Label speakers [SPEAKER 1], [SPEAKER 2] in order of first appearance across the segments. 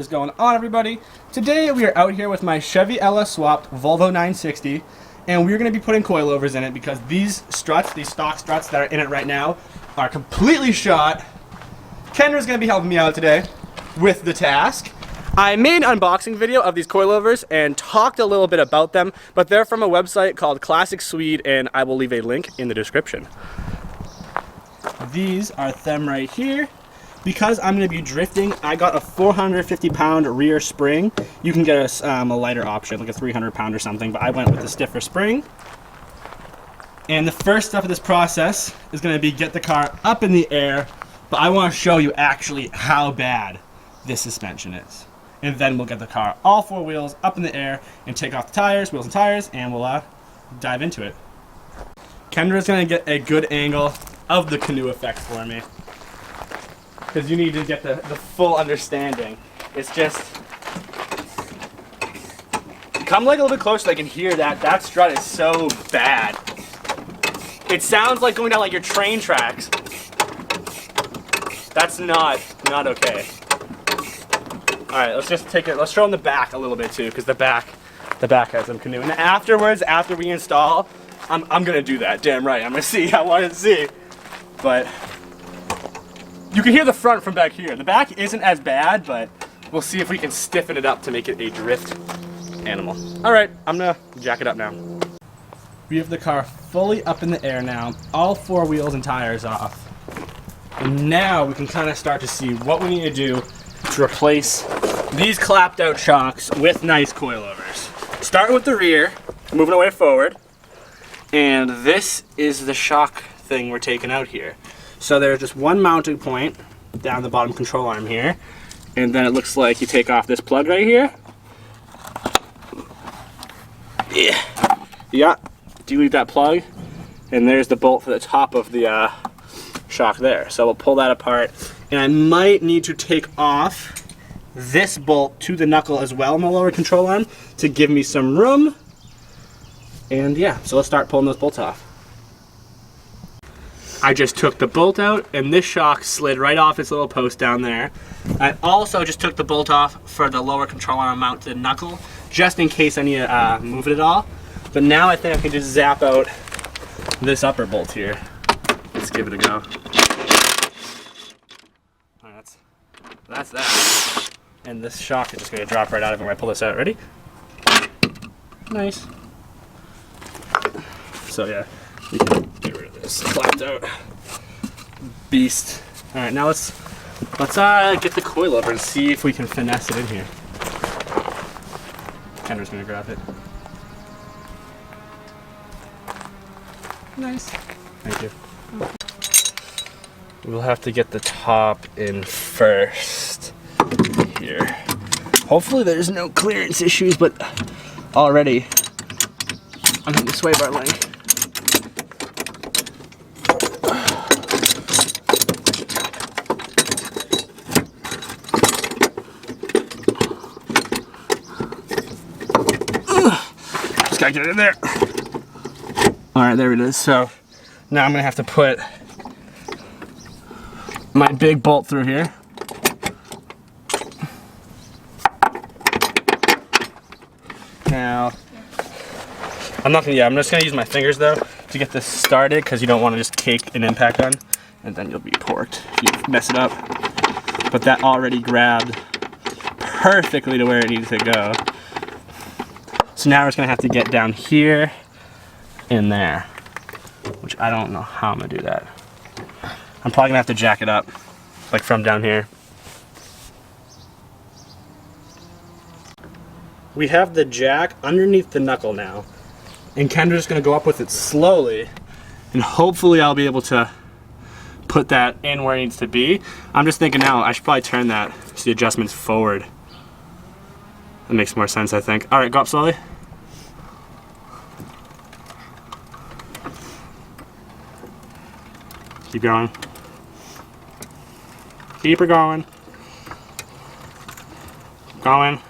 [SPEAKER 1] is going on, everybody? Today we are out here with my Chevy LS swapped Volvo 960, and we're going to be putting coilovers in it because these struts, these stock struts that are in it right now, are completely shot. Kendra's going to be helping me out today with the task. I made an unboxing video of these coilovers and talked a little bit about them, but they're from a website called Classic Swede, and I will leave a link in the description. These are them right here. Because I'm going to be drifting, I got a 450-pound rear spring. You can get a lighter option, like a 300-pound or something, but I went with the stiffer spring. And the first step of this process is going to be get the car up in the air, but I want to show you actually how bad this suspension is. And then we'll get the car, all four wheels, up in the air and take off the tires, wheels and tires, and we'll dive into it. Kendra's going to get a good angle of the canoe effect for me, because you need to get the full understanding. It's just, come like a little bit closer so I can hear that strut is so bad. It sounds like going down like your train tracks. That's not okay. All right, let's just take it, let's show them the back a little bit too, because the back has some canoe. And afterwards, after we install, I'm gonna do that, damn right. I'm gonna see, I want to see. But you can hear the front from back here. The back isn't as bad, but we'll see if we can stiffen it up to make it a drift animal. All right, I'm gonna jack it up now. We have the car fully up in the air now, all four wheels and tires off. And now we can kind of start to see what we need to do to replace these clapped out shocks with nice coilovers. Starting with the rear, moving away forward. And this is the shock thing we're taking out here. So there's just one mounting point down the bottom control arm here, and then it looks like you take off this plug right here. Yeah, delete that plug, and there's the bolt for the top of the shock there. So we'll pull that apart, and I might need to take off this bolt to the knuckle as well in the lower control arm to give me some room. And yeah, so let's start pulling those bolts off. I just took the bolt out, and this shock slid right off its little post down there. I also just took the bolt off for the lower control arm mount to the knuckle, just in case I need to move it at all. But now I think I can just zap out this upper bolt here. Let's give it a go. All right, that's that. And this shock is just going to drop right out of it when I pull this out. Ready? Nice. So yeah, we can get rid of this clapped out beast. All right, now let's get the coilover and see if we can finesse it in here. Kendra's gonna grab it. Nice. Thank you. We'll have to get the top in first here. Hopefully there's no clearance issues, but already I'm hitting the sway bar length. Just gotta get it in there. All right, there it is. So now I'm gonna have to put my big bolt through here. Now, I'm just gonna use my fingers though to get this started, because you don't want to just cake an impact on, and then you'll be porked if you mess it up. But that already grabbed perfectly to where it needed to go. So now we're just gonna have to get down here and there, which I don't know how I'm gonna do that. I'm probably gonna have to jack it up, like from down here. We have the jack underneath the knuckle now, and Kendra's gonna go up with it slowly, and hopefully I'll be able to put that in where it needs to be. I'm just thinking now I should probably turn that so the adjustment's forward. That makes more sense, I think. All right, go up slowly. Keep going. Keep her going. Going.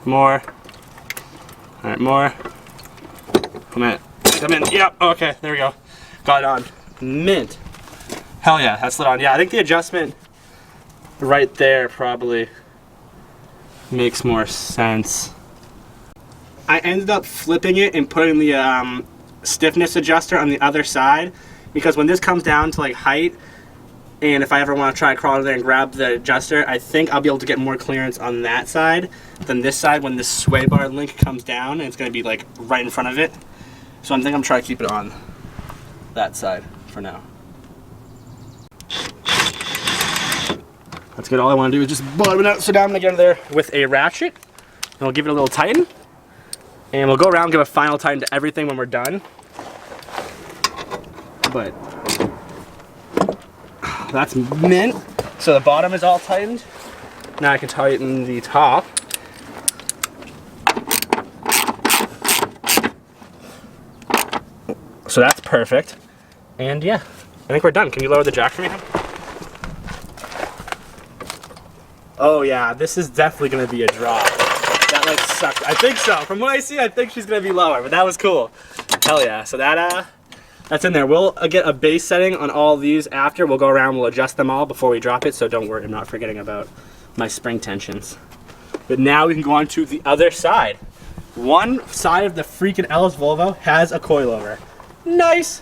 [SPEAKER 1] More. All right, more. Come in. Come in. Yep. Okay, there we go. Got it on. Mint. Hell yeah, that's lit on. Yeah, I think the adjustment right there probably Makes more sense. I ended up flipping it and putting the stiffness adjuster on the other side, because when this comes down to like height, and if I ever want to try to crawl in there and grab the adjuster, I think I'll be able to get more clearance on that side than this side when this sway bar link comes down, and it's going to be like right in front of it. So I think I'm trying to keep it on that side for now. That's good. All I want to do is just bottom it out. So now I'm going to get in there with a ratchet, and we'll give it a little tighten. And we'll go around and give a final tighten to everything when we're done. But that's mint. So the bottom is all tightened. Now I can tighten the top. So that's perfect. And yeah, I think we're done. Can you lower the jack for me? Oh yeah, this is definitely gonna be a drop. That like sucked. I think so. From what I see, I think she's gonna be lower, but that was cool. Hell yeah. So that's in there. We'll get a base setting on all these after. We'll go around, we'll adjust them all before we drop it, so don't worry, I'm not forgetting about my spring tensions. But now we can go on to the other side. One side of the freaking Ellis Volvo has a coilover. Nice!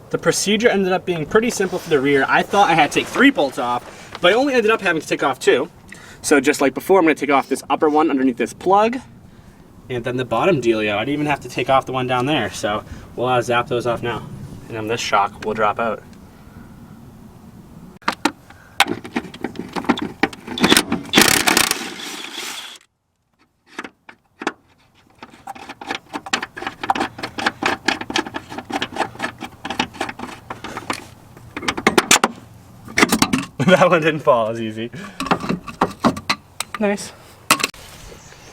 [SPEAKER 1] The procedure ended up being pretty simple for the rear. I thought I had to take 3 bolts off, but I only ended up having to take off 2. So just like before, I'm gonna take off this upper one underneath this plug, and then the bottom dealio. I didn't even have to take off the one down there, so we'll zap those off now. And then this shock will drop out. That one didn't fall as easy. Nice.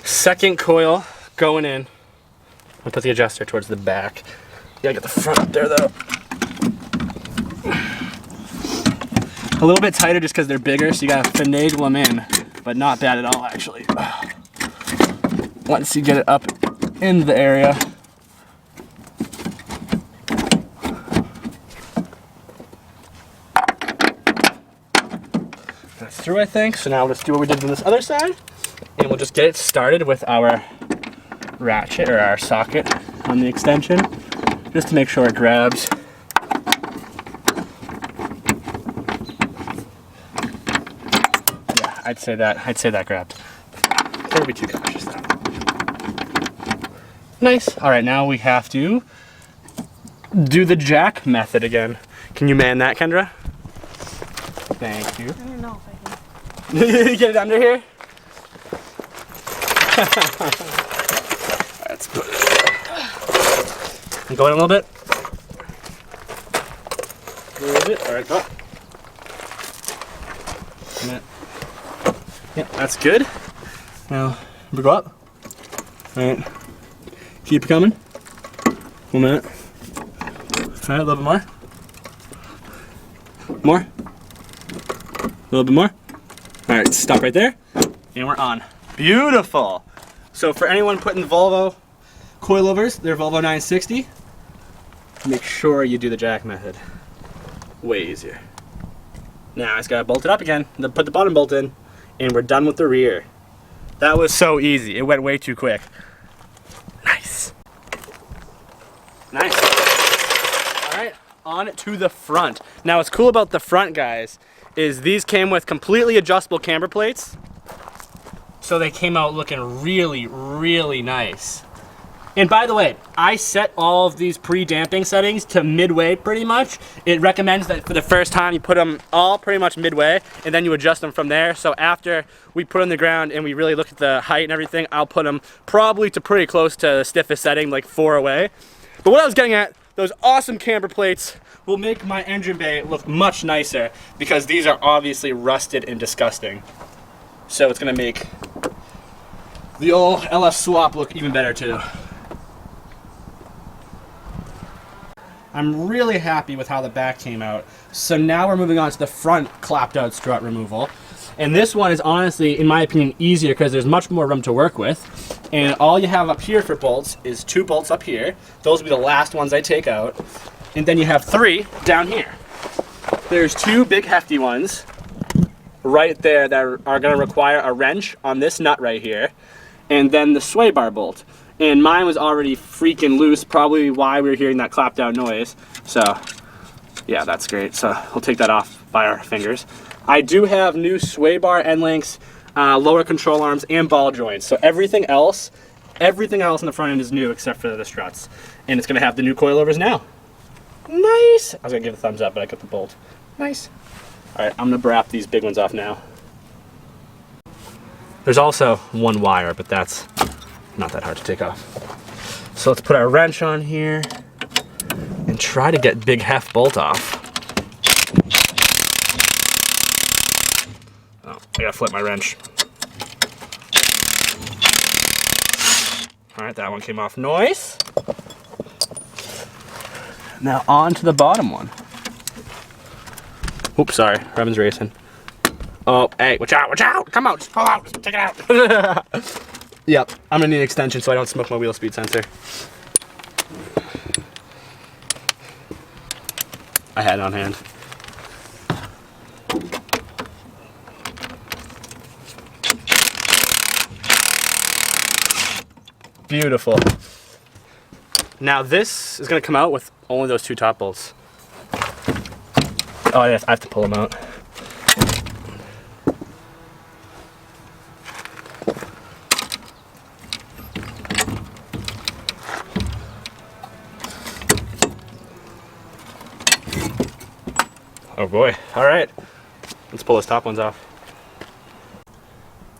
[SPEAKER 1] Second coil going in. I'll put the adjuster towards the back. You gotta get the front up there though. A little bit tighter just because they're bigger, so you gotta finagle them in, but not bad at all actually. Once you get it up in the area. That's through, I think. So now let's do what we did on this other side, and we'll just get it started with our ratchet or our socket on the extension, just to make sure it grabs. Yeah, I'd say that grabbed. Don't be too cautious though. Nice. All right, now we have to do the jack method again. Can you man that, Kendra? Thank you.
[SPEAKER 2] I don't know if I can.
[SPEAKER 1] You get it under here? Let's put it. Go in a little bit. A little bit. All right, go up. Yep, that's good. Now, we go up. All right. Keep it coming. 1 minute. All right, a little bit more. More. A little bit more. All right, stop right there. And we're on. Beautiful. So for anyone putting Volvo coilovers, they're Volvo 960, make sure you do the jack method. Way easier. Now I just gotta bolt it up again, then put the bottom bolt in, and we're done with the rear. That was so easy. It went way too quick. Nice. Nice. All right, on to the front. Now what's cool about the front, guys, is these came with completely adjustable camber plates. So they came out looking really, really nice. And by the way, I set all of these pre-damping settings to midway pretty much. It recommends that for the first time you put them all pretty much midway, and then you adjust them from there. So after we put on the ground and we really look at the height and everything, I'll put them probably to pretty close to the stiffest setting, like 4 away. But what I was getting at, those awesome camber plates will make my engine bay look much nicer, because these are obviously rusted and disgusting. So it's gonna make the old LS swap look even better too. I'm really happy with how the back came out. So now we're moving on to the front clapped out strut removal. And this one is honestly, in my opinion, easier because there's much more room to work with. And all you have up here for bolts is 2 bolts up here. Those will be the last ones I take out. And then you have 3 down here. There's 2 big hefty ones. right there that are going to require a wrench on this nut right here, and then the sway bar bolt. And mine was already freaking loose, probably why we were hearing that clap down noise. So yeah, that's great. So we'll take that off by our fingers. I do have new sway bar end links, lower control arms, and ball joints. So everything else in the front end is new except for the struts. And it's going to have the new coilovers now. Nice! I was going to give a thumbs up, but I got the bolt. Nice. All right, I'm going to wrap these big ones off now. There's also one wire, but that's not that hard to take off. So let's put our wrench on here and try to get big heft bolt off. Oh, I gotta flip my wrench. All right, that one came off nice. Now on to the bottom one. Oops, sorry, Revan's racing. Oh, hey, watch out, come out, just pull out, just take it out. Yep, I'm gonna need an extension so I don't smoke my wheel speed sensor. I had it on hand. Beautiful. Now this is gonna come out with only those two top bolts. Oh yes, I have to pull them out. Oh boy, all right. Let's pull those top ones off.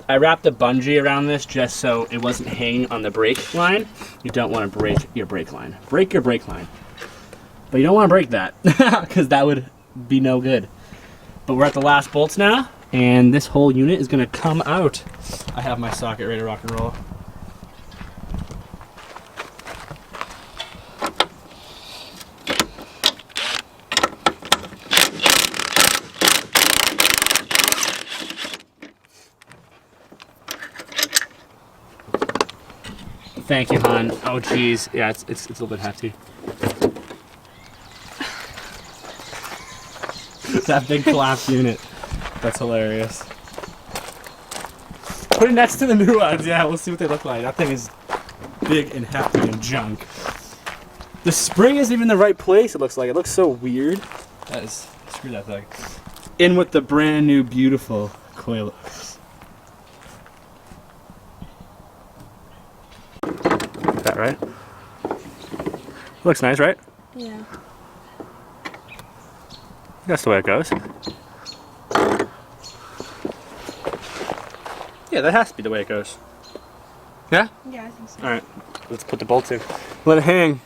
[SPEAKER 1] I wrapped a bungee around this just so it wasn't hanging on the brake line. You don't want to break your brake line. Break your brake line. But you don't want to break that because that would be no good. But we're at the last bolts now, and this whole unit is going to come out. I have my socket ready to rock and roll. Thank you, hon. Oh, geez. Yeah, it's a little bit hefty. It's that big collapsed unit. That's hilarious. Put it next to the new ones. Yeah, we'll see what they look like. That thing is big and hefty and junk. The spring isn't even the right place, it looks like. It looks so weird. That is, screw that thing. In with the brand new, beautiful coilovers. That right? Looks nice, right?
[SPEAKER 2] Yeah.
[SPEAKER 1] That's the way it goes. Yeah, that has to be the way it goes. Yeah?
[SPEAKER 2] Yeah, I think so.
[SPEAKER 1] Alright, let's put the bolts in. Let it hang.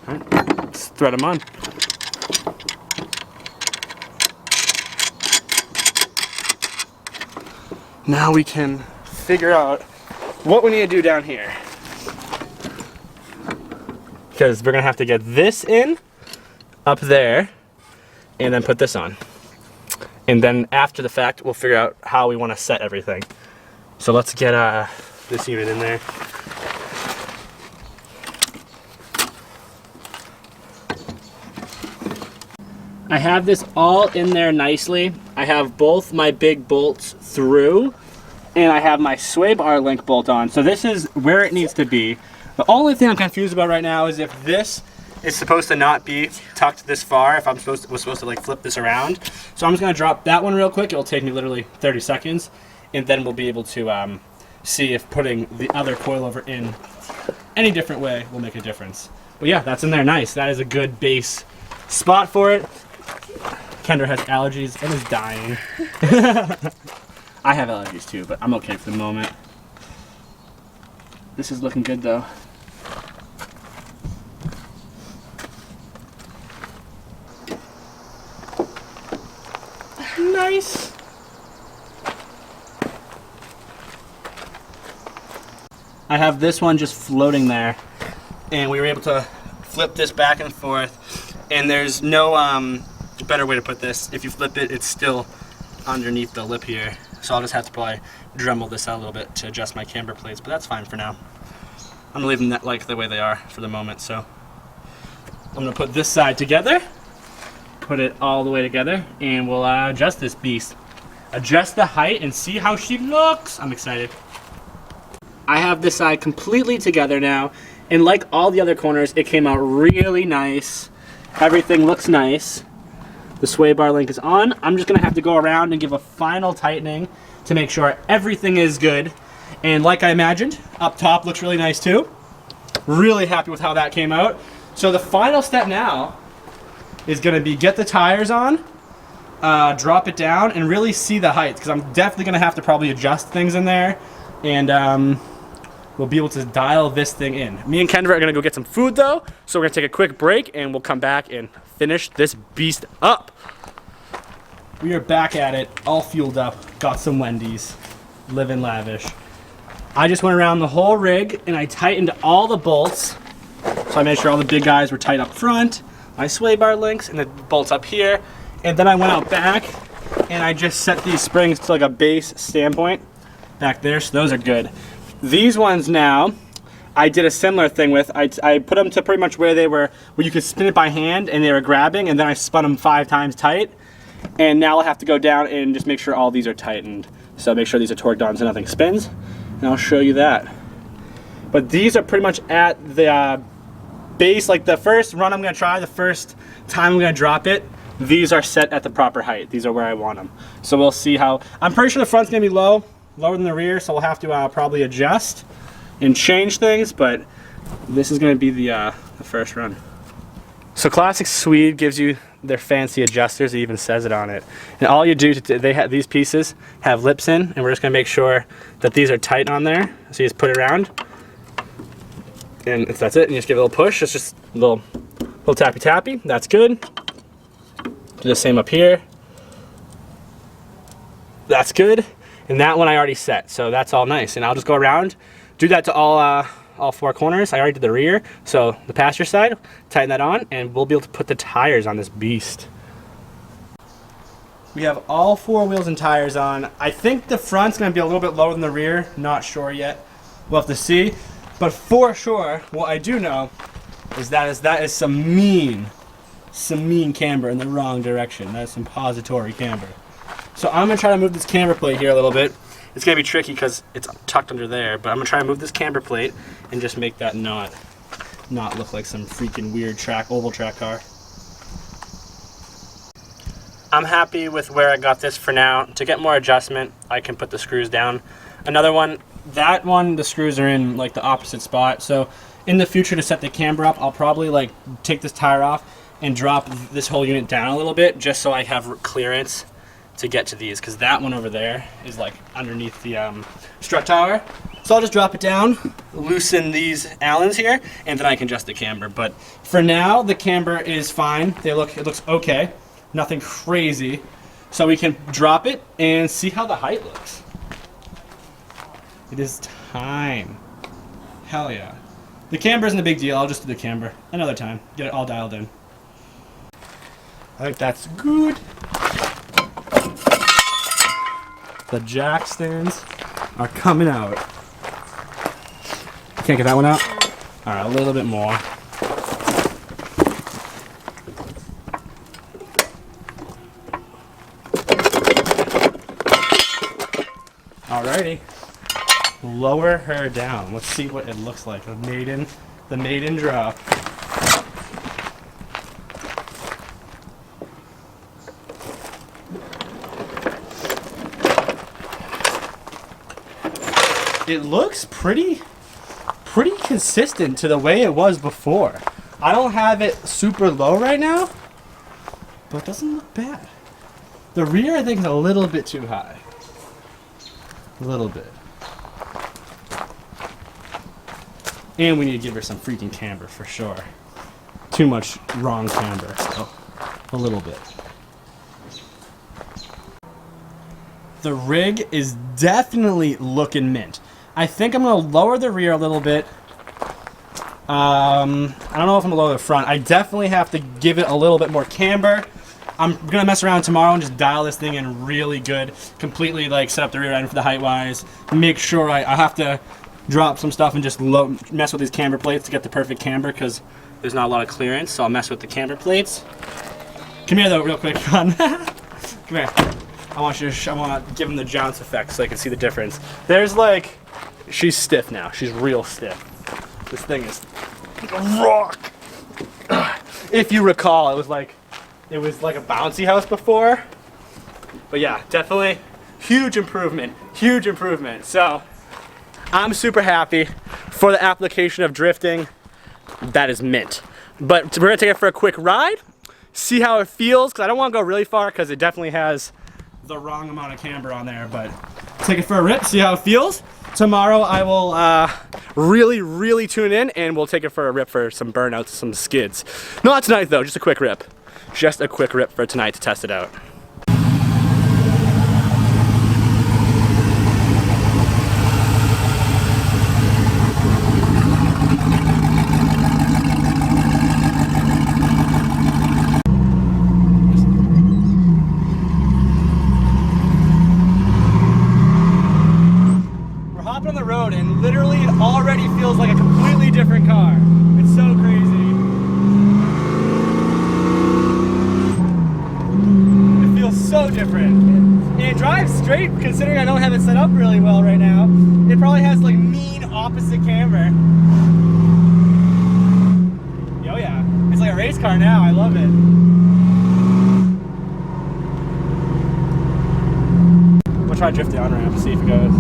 [SPEAKER 1] Alright, let's thread them on. Now we can figure out what we need to do down here. Because we're gonna have to get this in, up there, and then put this on. And then after the fact, we'll figure out how we wanna set everything. So let's get this unit in there. I have this all in there nicely. I have both my big bolts through, and I have my sway bar link bolt on. So this is where it needs to be. The only thing I'm confused about right now is if this is supposed to not be tucked this far, if was supposed to like flip this around. So I'm just gonna drop that one real quick. It'll take me literally 30 seconds, and then we'll be able to see if putting the other coilover in any different way will make a difference. But yeah, that's in there nice. That is a good base spot for it. Kendra has allergies and is dying. I have allergies too, but I'm okay for the moment. This is looking good though. Nice. I have this one just floating there, and we were able to flip this back and forth, and there's no better way to put this. If you flip it, it's still underneath the lip here, so I'll just have to probably Dremel this out a little bit to adjust my camber plates, but that's fine for now. I'm gonna leave them like the way they are for the moment. So I'm gonna put this side together, put it all the way together and we'll adjust this beast. Adjust the height and see how she looks. I'm excited. I have this side completely together now, and like all the other corners, it came out really nice. Everything looks nice. The sway bar link is on. I'm just gonna have to go around and give a final tightening to make sure everything is good. And like I imagined, up top looks really nice too. Really happy with how that came out. So the final step now is gonna be get the tires on, drop it down, and really see the height, because I'm definitely gonna have to probably adjust things in there, and we'll be able to dial this thing in. Me and Kendra are gonna go get some food though, so we're gonna take a quick break and we'll come back and finish this beast up. We are back at it, all fueled up, got some Wendy's, living lavish. I just went around the whole rig and I tightened all the bolts. So I made sure all the big guys were tight up front, my sway bar links, and the bolts up here. And then I went out back and I just set these springs to like a base standpoint back there, so those are good. These ones now, I did a similar thing with. I put them to pretty much where they were, where you could spin it by hand and they were grabbing, and then I spun them 5 times tight. And now I'll have to go down and just make sure all these are tightened. So make sure these are torqued on so nothing spins, and I'll show you that. But these are pretty much at the base, like the first run I'm gonna try, the first time I'm gonna drop it, these are set at the proper height. These are where I want them. So we'll see how, I'm pretty sure the front's gonna be lower than the rear, so we'll have to probably adjust and change things, but this is gonna be the first run. So Classic Swede gives you their fancy adjusters. It even says it on it. And all you do, they have these pieces have lips in, and we're just gonna make sure that these are tight on there. So you just put it around, and that's it. And you just give it a little push. It's just a little tappy tappy. That's good. Do the same up here. That's good. And that one I already set, so that's all nice. And I'll just go around, do that to all 4 corners. I already did the rear, so the passenger side, tighten that on, and we'll be able to put the tires on this beast. We have all 4 wheels and tires on. I think the front's gonna be a little bit lower than the rear, not sure yet. We'll have to see, but for sure, what I do know is that is some mean camber in the wrong direction. That is some pository camber. So I'm gonna try to move this camber plate here a little bit. It's gonna be tricky because it's tucked under there, but I'm gonna try to move this camber plate and just make that not look like some freaking weird oval track car. I'm happy with where I got this for now. To get more adjustment, I can put the screws down. Another one, that one, the screws are in like the opposite spot. So in the future, to set the camber up, I'll probably like take this tire off and drop this whole unit down a little bit, just so I have clearance to get to these, because that one over there is like underneath the strut tower. So I'll just drop it down, loosen these Allens here, and then I can adjust the camber. But for now, the camber is fine. It looks okay, nothing crazy. So we can drop it and see how the height looks. It is time. Hell yeah. The camber isn't a big deal. I'll just do the camber another time. Get it all dialed in. I think that's good. The jack stands are coming out. Can't get that one out? All right, a little bit more. Alrighty. Lower her down. Let's see what it looks like. The maiden drop. It looks pretty consistent to the way it was before. I don't have it super low right now, but it doesn't look bad. The rear, I think, is a little bit too high. A little bit. And we need to give her some freaking camber for sure. Too much wrong camber, so a little bit. The rig is definitely looking mint. I think I'm gonna lower the rear a little bit. I don't know if I'm gonna lower the front. I definitely have to give it a little bit more camber. I'm gonna mess around tomorrow and just dial this thing in really good. Completely like set up the rear end for the height wise. Make sure I have to drop some stuff and just mess with these camber plates to get the perfect camber, because there's not a lot of clearance. So I'll mess with the camber plates. Come here though, real quick, Come here. I want to give him the jounce effect so I can see the difference. There's like, she's stiff now. She's real stiff. This thing is rock. If you recall, it was like a bouncy house before. But yeah, definitely huge improvement. Huge improvement. So I'm super happy for the application of drifting. That is mint. But we're gonna take it for a quick ride, see how it feels, because I don't want to go really far because it definitely has the wrong amount of camber on there, but take it for a rip, see how it feels. Tomorrow I will really tune in and we'll take it for a rip for some burnouts, some skids. Not tonight though, just a quick rip. Just a quick rip for tonight to test it out. On the road and literally it already feels like a completely different car. It's so crazy. It feels so different. And it drives straight considering I don't have it set up really well right now. It probably has like mean opposite camber. Oh yeah, it's like a race car now. I love it. We'll try drift the on-ramp to see if it goes.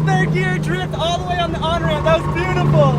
[SPEAKER 1] Third gear drift all the way on the on-ramp. That was beautiful.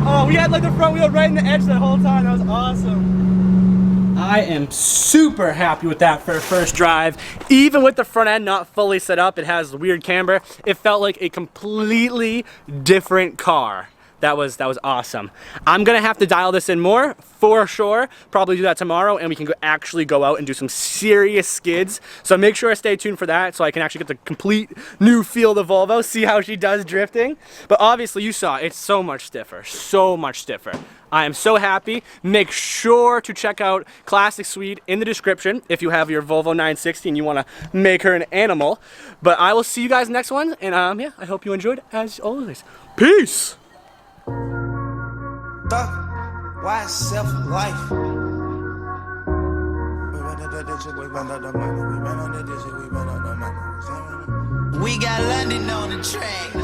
[SPEAKER 1] Oh, we had like the front wheel right in the edge that whole time. That was awesome. I am super happy with that for a first drive. Even with the front end not fully set up, it has weird camber. It felt like a completely different car. That was awesome. I'm gonna have to dial this in more for sure. Probably do that tomorrow, and we can actually go out and do some serious skids. So make sure I stay tuned for that, so I can actually get the complete new feel of the Volvo, see how she does drifting. But obviously, you saw it's so much stiffer, so much stiffer. I am so happy. Make sure to check out Classic Suite in the description if you have your Volvo 960 and you want to make her an animal. But I will see you guys next one, and yeah, I hope you enjoyed as always. Peace.
[SPEAKER 2] Why self-life? We got London on the track.